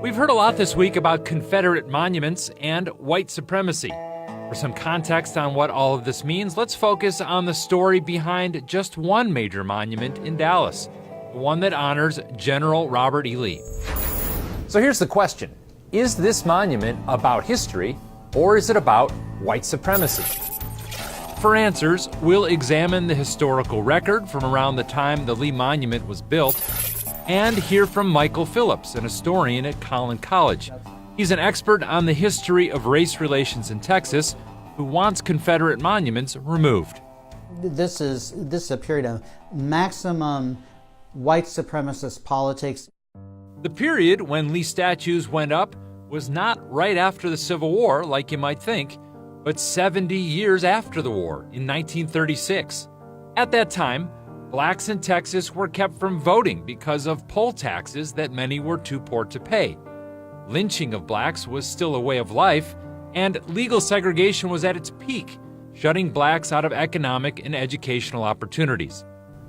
We've heard a lot this week about Confederate monuments and white supremacy. For some context on what all of this means, let's focus on the story behind just one major monument in Dallas, the one that honors General Robert E. Lee. So here's the question. Is this monument about history, or is it about white supremacy? For answers, we'll examine the historical record from around the time the Lee Monument was built, and hear from Michael Phillips, an historian at Collin College. He's an expert on the history of race relations in Texas, who wants Confederate monuments removed. This is a period of maximum white supremacist politics. The period when Lee statues went up was not right after the Civil War, like you might think, but 70 years after the war, in 1936. At that time, blacks in Texas were kept from voting because of poll taxes that many were too poor to pay. Lynching of blacks was still a way of life, and legal segregation was at its peak, shutting blacks out of economic and educational opportunities.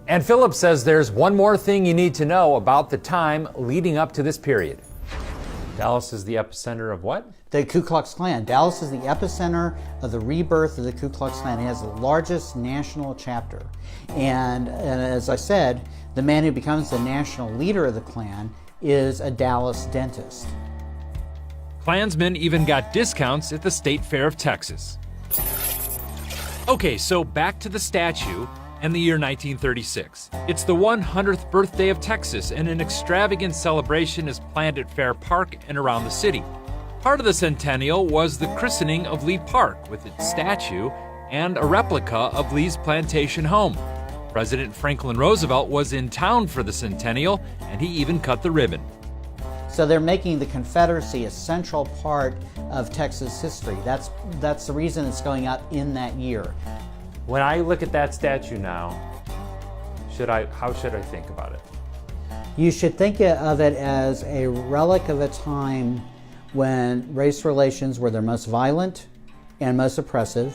And Phillips says there's one more thing you need to know about the time leading up to this period. Dallas is the epicenter of what? The Ku Klux Klan. Dallas is the epicenter of the rebirth of the Ku Klux Klan. It has the largest national chapter. And as I said, the man who becomes the national leader of the Klan is a Dallas dentist. Klansmen even got discounts at the State Fair of Texas. Okay, so back to the statue and the year 1936. It's the 100th birthday of Texas, and an extravagant celebration is planned at Fair Park and around the city. Part of the centennial was the christening of Lee Park with its statue and a replica of Lee's plantation home. President Franklin Roosevelt was in town for the centennial, and he even cut the ribbon. So they're making the Confederacy a central part of Texas history. That's the reason it's going up in that year. When I look at that statue now, how should I think about it? You should think of it as a relic of a time when race relations were their most violent and most oppressive.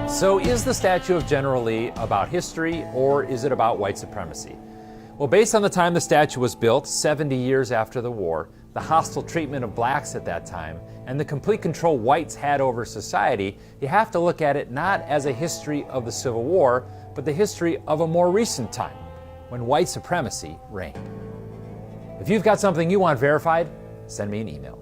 So is the statue of General Lee about history, or is it about white supremacy? Well, based on the time the statue was built, 70 years after the war, the hostile treatment of blacks at that time, and the complete control whites had over society, you have to look at it not as a history of the Civil War, but the history of a more recent time, when white supremacy reigned. If you've got something you want verified, send me an email.